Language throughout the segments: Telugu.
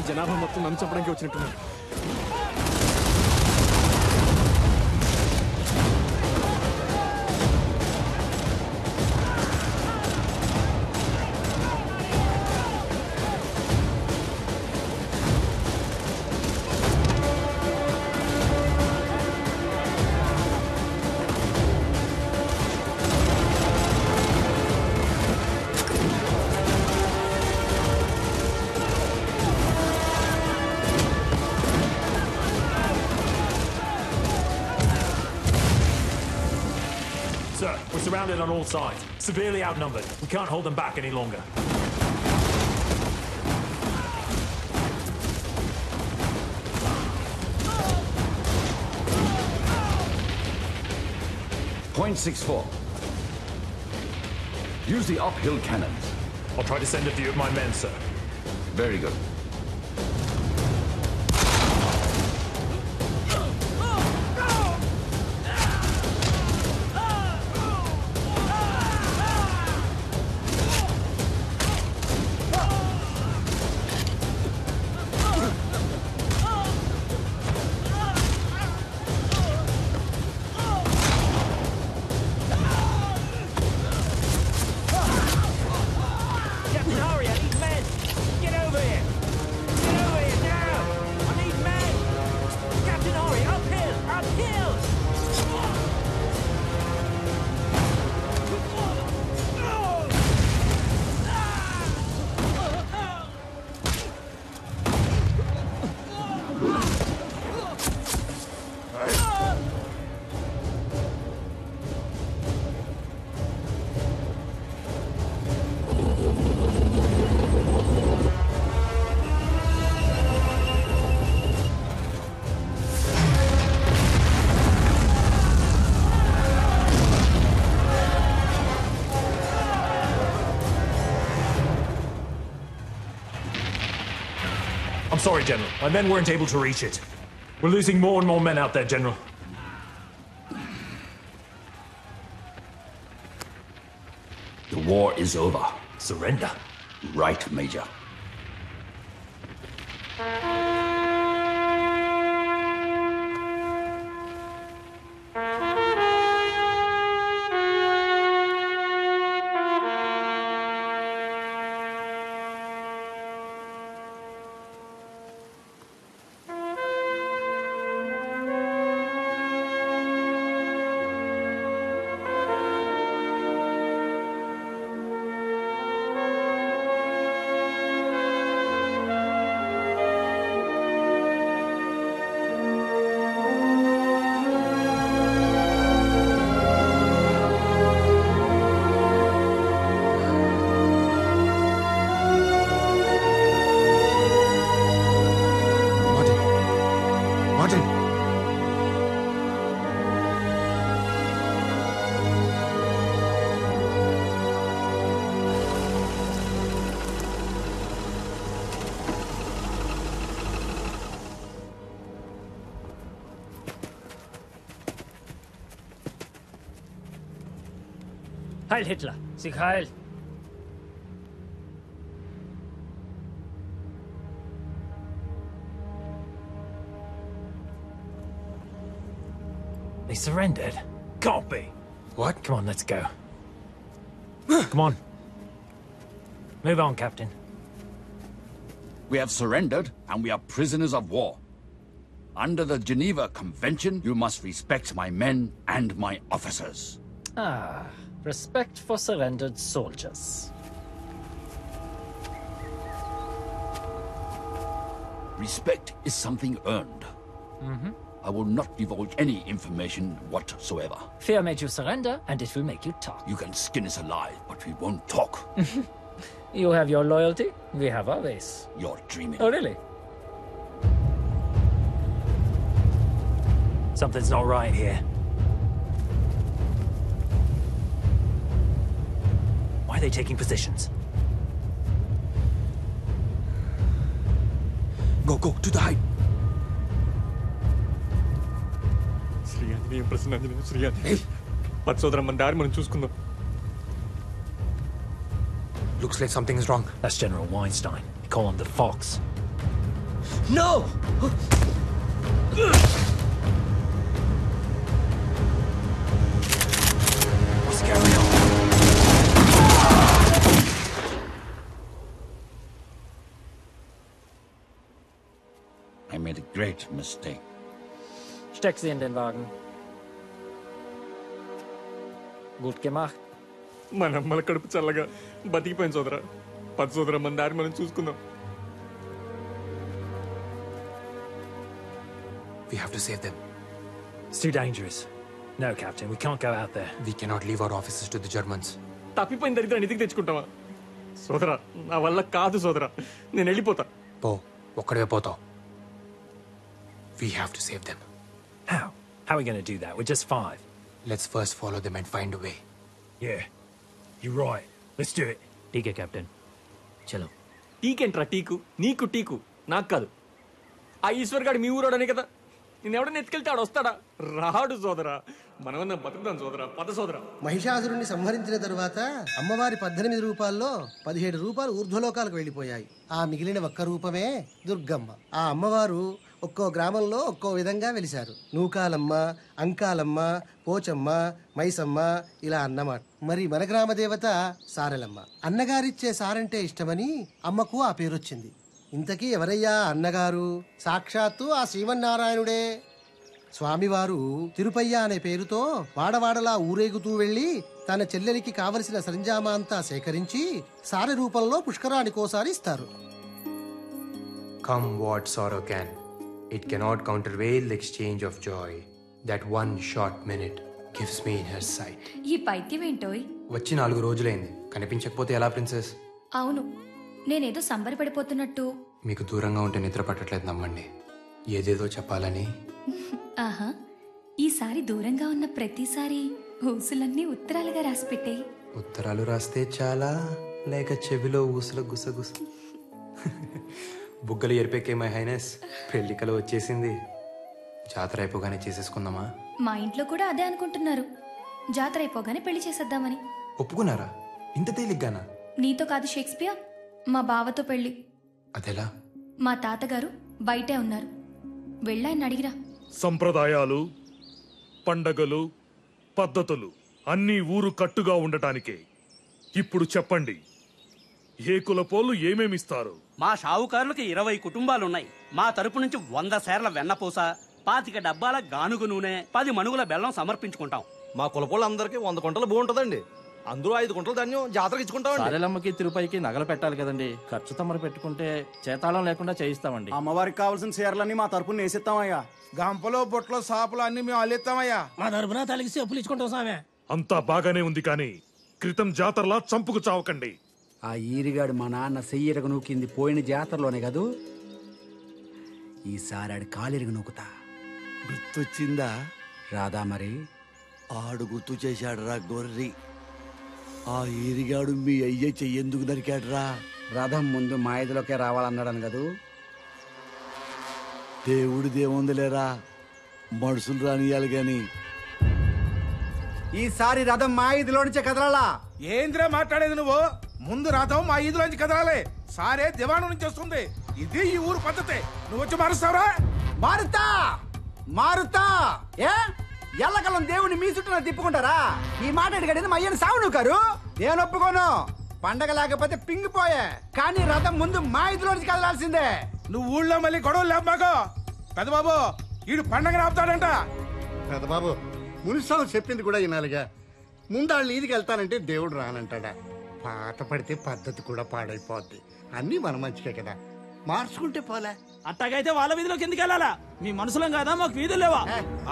ఈ జనాభా మొత్తం నన్ను చంపడానికి వచ్చినట్టున్నారు. Sir, we're surrounded on all sides. Severely outnumbered. We can't hold them back any longer. Point 64. Use the uphill cannons. I'll try to send a few of my men, sir. Very good. I'm sorry, General. My men weren't able to reach it. We're losing more and more men out there, General. The war is over. Surrender. Right, Major. Heil Hitler! Sieg heil! They surrendered? Can't be. What? Come on, let's go. Come on. Move on, Captain. We have surrendered, and we are prisoners of war. Under the Geneva Convention, you must respect my men and my officers. Ah, respect for surrendered soldiers. Respect is something earned. I will not divulge any information whatsoever. Fear made you surrender, and it will make you talk. You can skin us alive, but we won't talk. You have your loyalty, we have ours. You're dreaming. Oh, really? Something's not right here. Why are they taking positions? Go, to the height. Sri Anjaneya Prasanna Anjaneya Sri Anjaneya. Patsodara మన దారి మనం చూసుకుందాం. Looks like something is wrong. That's General Weinstein. They call him the Fox. No! What's going on? I made a great mistake. Steck sie in den Wagen. Gut gemacht. మన అమ్మల కడుపు చల్లగా బతికిపోయింది సోదరా. పద సోదరా, మన దారి మనం చూసుకుందాం. We have to save them. It's too dangerous. No, Captain, we can't go out there. We cannot leave our officers to the Germans. తప్పిపోయిన దరిద్రాన్ని ఇంటికి తెచ్చుకుంటావా? సోదరా, నా వల్ల కాదు సోదరా, నేను వెళ్ళిపోతా. పో, ఒక్కడే పోతావు. We have to save them. How? How are we going to do that? We're just 5. Let's first follow them and find a way. Yeah, you're right. Let's do it. ठीक है कैप्टन चलो. టీకేంట్రా టీకు? నీకు టీకు, నాకు కాదు. ఆ ఈశ్వర్ గాడు మీ ఊరోడనే కదా. నేను ఎవడన్నా ఎత్తుకెళ్తే ఆడు వస్తాడా? రాడు సోదరా. మనమన్నా బతుకుతాం సోదరా. పద సోదరా. మహిషాసురుణ్ణి సంహరించిన తరువాత అమ్మవారి 18 రూపాల్లో 17 రూపాయలు ఊర్ధ్వలోకాలకు వెళ్ళిపోయాయి. ఆ మిగిలిన ఒక్క రూపమే దుర్గమ్మ. ఆ అమ్మవారు ఒక్కో గ్రామంలో ఒక్కో విధంగా వెలిశారు. నూకాలమ్మ, అంకాలమ్మ, పోచమ్మ, మైసమ్మ ఇలా అన్నమాట. మరి మన గ్రామ దేవత సారలమ్మ. అన్నగారిచ్చే సారంటే ఇష్టమని అమ్మకు ఆ పేరొచ్చింది. ఇంతకీ ఎవరయ్యా అన్నగారు? సాక్షాత్తు ఆ శ్రీమన్నారాయణుడే. స్వామివారు తిరుపయ్య అనే పేరుతో వాడవాడలా ఊరేగుతూ వెళ్లి తన చెల్లెలికి కావలసిన సరంజామా అంతా సేకరించి సారె రూపంలో పుష్కరానికోసారి ఇస్తారు. Come what sorrow can, it cannot countervail the exchange of joy. That one short minute gives me in her sight. ఈ పైత్యం ఏంటోయ్? వచ్చి 4 రోజులైంది. కనిపించకపోతే ఎలా ప్రిన్సెస్? అవును, నేనేదో సంబరపడిపోతున్నట్టు. మీకు దూరంగా ఉంటే నిద్ర పట్టట్లేదు, నమ్మండి. ఏదేదో చెప్పాలని. ఆహా, ఈసారి దూరంగా ఉన్న ప్రతిసారి ఊసులన్నీ ఉత్తరాలుగా రాసి పెట్టేయి. ఉత్తరాలు రాస్తే చాలా, లేక చెవిలో ఊసుల గుసగుస. బుగ్గలు ఎరిపెక్కే మై హైనెస్, పెళ్లికలు వచ్చేసింది. జాతర అయిపోగానే చేసేసుకుందామా? మా ఇంట్లో కూడా అదే అనుకుంటున్నారు. జాతర అయిపోగానే పెళ్లి చేసేద్దామని. ఒప్పుకున్నారా? ఇంత తేలిగ్గానా? నీతో కాదు షేక్స్పియర్, మా బావతో పెళ్లి. అదెలా? మా తాతగారు బయటే ఉన్నారు, వెళ్ళాయని అడిగిరా. సంప్రదాయాలు, పండగలు, పద్ధతులు అన్నీ ఊరు కట్టుగా ఉండటానికే. ఇప్పుడు చెప్పండి, ఏ కులపోళ్ళు ఏమేమిస్తారు? మా షావుకారులకి 20 కుటుంబాలున్నాయి. మా తరపు నుంచి 100 సేర్ల వెన్నపూస, 25 డబ్బాల గానుగు నూనె, 10 మణుగుల బెల్లం సమర్పించుకుంటాం. మా కులపోళ్ళందరికీ 100 కుంటలు బాగుంటుందండి. అందులో 5 కుంటలు ధాన్యం జాతరకి ఇచ్చుకుంటామండి. సారెలమ్మకి తిరుపతికి నగలు పెట్టాలి కదండి. ఖర్చు తమరు పెట్టుకుంటే చేతాళం లేకుండా చేయిస్తామండి. అమ్మవారికి కావాల్సిన చీరలన్నీ మా తరపున వేసిస్తామయ్యా. గంపలో బొట్లో సాపులు అన్ని మేము అల్లిస్తామయ్యా. మా తరపున తలకి చెప్పులు ఇచ్చుకుంటాం సామే. అంతా బాగానే ఉంది, కానీ క్రితం జాతరలా చంపుకు చావకండి. ఆ ఈరిగాడు మా నాన్న సెయ్యరగ నూకింది పోయిన జాతరలోనే కదూ. ఈసారి ఆడి కాలిరగ నూకుతా. గుర్తొచ్చిందా? రాదా మరి? ఆడు గుర్తు చేశాడు రా గొర్రి. ఆ ఈరిగాడు మీ అయ్య చెయ్యేందుకు నరికాడురా? రథం ముందు మా ఇదిలోకే రావాలన్నాడని కదూ. దేవుడిదేముందిలేరా, మనుషులు రానియాలి గాని. ఈసారి రథం మా ఇదిలో నుంచే కదలాలా. ఏంద్రా మాట్లాడేది నువ్వు? ముందు రథం మా ఈదులోంచి కదలాలి. సారే దివాణం నుంచి వస్తుంది. ఇది ఈ ఊరు పద్ధతి. నువ్వు వచ్చి మారుస్తావురా? మారుతా మారుతా. ఏ ఎల్లకల్లం దేవుడిని మీ చుట్టూ తిప్పుకుంటారా? ఈ మాట అడిగేది మా అయ్యని సావు నువ్వు. నేను ఒప్పుకోను. పండగ లేకపోతే పింగిపోయే, కానీ రథం ముందు మా ఇదిలో నుంచి కదలాల్సిందే. నువ్వు ఊళ్ళో మళ్ళీ గొడవలు లేపాకో. పెద్దబాబు, ఈడు పండగ ఆపుతాడంట. పెద్దబాబు, మునిస్వామి చెప్పింది కూడా వినాలిగా. ముందు వాళ్ళు ఈదికి వెళ్తానంటే దేవుడు రానంటాడా? పాత పడితే పద్ధతి కూడా పాడైపోద్ది. అన్నీ మన మంచికే కదా, మార్చుకుంటే పోలే. అట్టాగైతే వాళ్ళ వీధిలోకి ఎందుకు వెళ్ళాలా? మీ మనుషులం కాదా, మాకు వీధులు లేవా?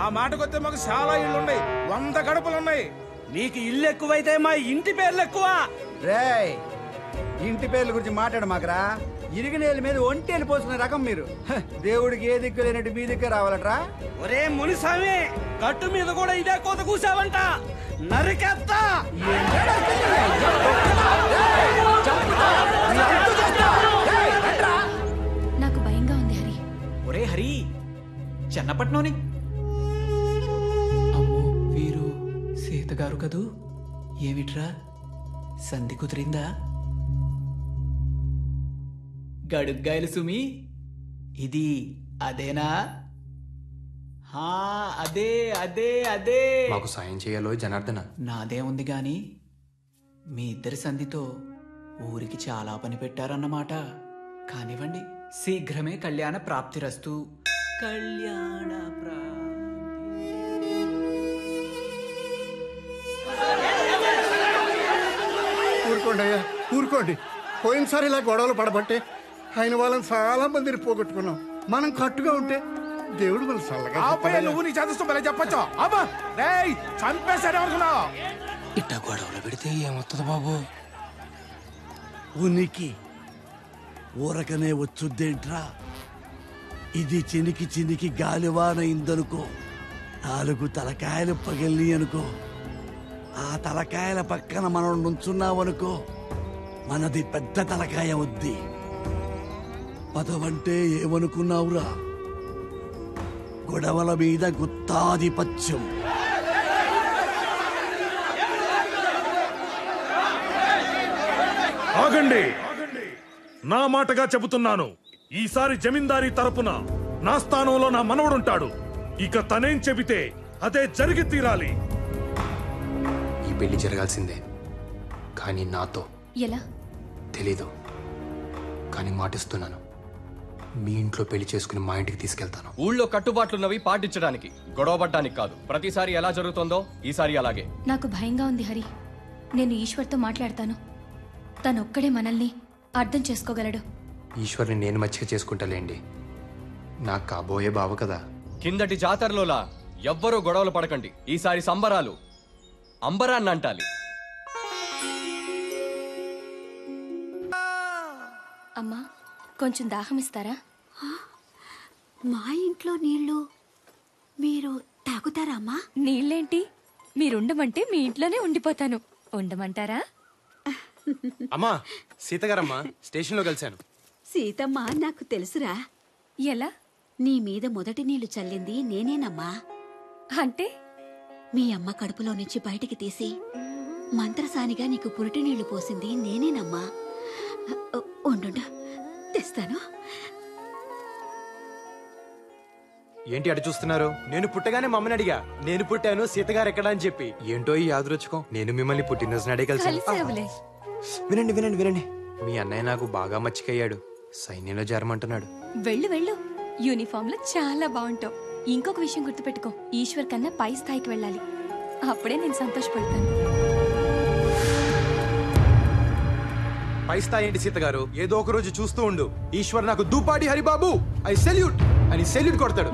ఆ మాటకొస్తే మాకు చాలా ఇళ్ళున్నాయి, 100 గడపలున్నాయి. నీకు ఇల్లు ఎక్కువైతే మా ఇంటి పేర్లు ఎక్కువ. రేయ్, ఇంటి పేర్ల గురించి మాట్లాడు మాకరా. ఇరిగినేళ్ళ మీద ఒంటేలు పోసుకునే రకం మీరు. దేవుడికి ఏ దిక్కు లేనట్టు మీ దిక్కు రావాలట్రా. ఒరే మునిస్వామి, గట్టు మీద కూడా ఇదే కోత కూసావంట, నరికేస్తా. నాకు భయంగా ఉంది హరి. ఒరే హరి, చెన్నపట్నంని అమ్మో వీరు సీతగారు కదూ. ఏమిట్రా సంధి కుదిరిందా? గడుగ్గాయలు సుమి, ఇది అదేనా? అదే అదే అదే. మాకు సాయం చేయాలో జనార్దన. నాదే ఉంది గాని మీ ఇద్దరి సంధితో ఊరికి చాలా పని పెట్టారన్నమాట. కానివ్వండి, శీఘ్రమే కళ్యాణ ప్రాప్తిరస్తు. కళ్యాణ ఊరుకోండి అయ్యా, ఊరుకోండి. పోయినసారి ఇలా గొడవలు పడబట్టే ఆయన వాళ్ళని చాలా మందిని పోగొట్టుకున్నాం. మనం కట్టుగా ఉంటే దేవుడు మన చల్లగా నువ్వు నీ చదువు భలే చెప్పొచ్చు. అబ్బా రేయ్ చంపేశాడేమనుకున్నావు? ఇట్ట గొడవలు పెడితే ఏమవుతుంది బాబు? ఉనికి ఊరకనే వచ్చుద్దేంట్రా? ఇది చినికి చినికి గాలివానయిందనుకో, 4 తలకాయలు పగిలి అనుకో, ఆ తలకాయల పక్కన మనం నుంచున్నామనుకో, మనది పెద్ద తలకాయ వద్ది. పదవంటే ఏమనుకున్నావురా? గొడవల మీద గుత్తాధిపత్యం. ఆగండి, నా మాటగా చెబుతున్నాను. ఈసారి జమీందారీ తరపున నా స్థానంలో నా మనవడుంటాడు. ఇక తనేం చెబితే అదే జరిగి తీరాలి. ఈ పెళ్లి జరగాల్సిందే, కానీ నాతో. ఎలా? తెలీదు, కానీ మాటిస్తున్నాను. మీ ఇంట్లో పెళ్లి చేసుకుని మా ఇంటికి తీసుకెళ్తాను. ఊళ్ళో కట్టుబాట్లున్నవి పాటించడానికి, గొడవపడ్డానికి కాదు. ప్రతిసారి ఎలా జరుగుతుందో ఈసారి అలాగే. నాకు భయంగా ఉంది హరి. నేను ఈశ్వర్తో మాట్లాడతాను. తనొక్కడే మనల్ని అర్థం చేసుకోగలడు. ఈశ్వర్ని నేను మచ్చిక చేసుకుంటాలేండి. నాకు కాబోయే బావ కదా. కిందటి జాతరలోలా ఎవ్వరూ గొడవలు పడకండి. ఈసారి సంబరాలు అంబరాన్ని అంటాలి. అమ్మా, కొంచెం దాహం ఇస్తారా? మా ఇంట్లో నీళ్లు మీరు తాగుతారా అమ్మా? నీళ్ళేంటి, మీరుండమంటే మీ ఇంట్లోనే ఉండిపోతాను. ఉండమంటారా? అమ్మా, సీతగారమ్మా స్టేషన్లో కలిశాను. సీతమ్మ నాకు తెలుసురా. ఎలా? నీ మీద మొదటి నీళ్లు చల్లింది నేనేనమ్మా. అంటే మీ అమ్మ కడుపులో నుంచి బయటికి తీసి మంత్రసానిగా నీకు పురిటి నీళ్లు పోసింది నేనేనమ్మా. ఉండు, తెస్తాను. ఏంటి అటు చూస్తున్నారు? నేను పుట్టగానే మమ్మని అడిగా, నేను పుట్టాను సీతగారు ఎక్కడా అని చెప్పి. ఏంటో ఈ యాదృచ్ఛికం, నేను మిమ్మల్ని పుట్టినరోజు నాడే కలిసి. వినండి వినండి వినండి, మీ అన్నయ్య నాకు బాగా మచ్చికయ్యాడు. సైన్యంలో చేరమంటున్నాడు. వెళ్ళు వెళ్ళు, యూనిఫామ్ లో చాలా బాగుంటావు. ఇంకొక విషయం గుర్తుపెట్టుకో, ఈశ్వర్ కన్నా పై స్థాయికి వెళ్ళాలి. అప్పుడే నేను సంతోషపడతాను. పై స్థాయి ఏంటి సీతగారు? ఏదో ఒక రోజు చూస్తూ ఉండు, ఈశ్వర్ నాకు దూపాడి హరిబాబు ఐ సెల్యూట్ అని సెల్యూట్ కొడతాడు.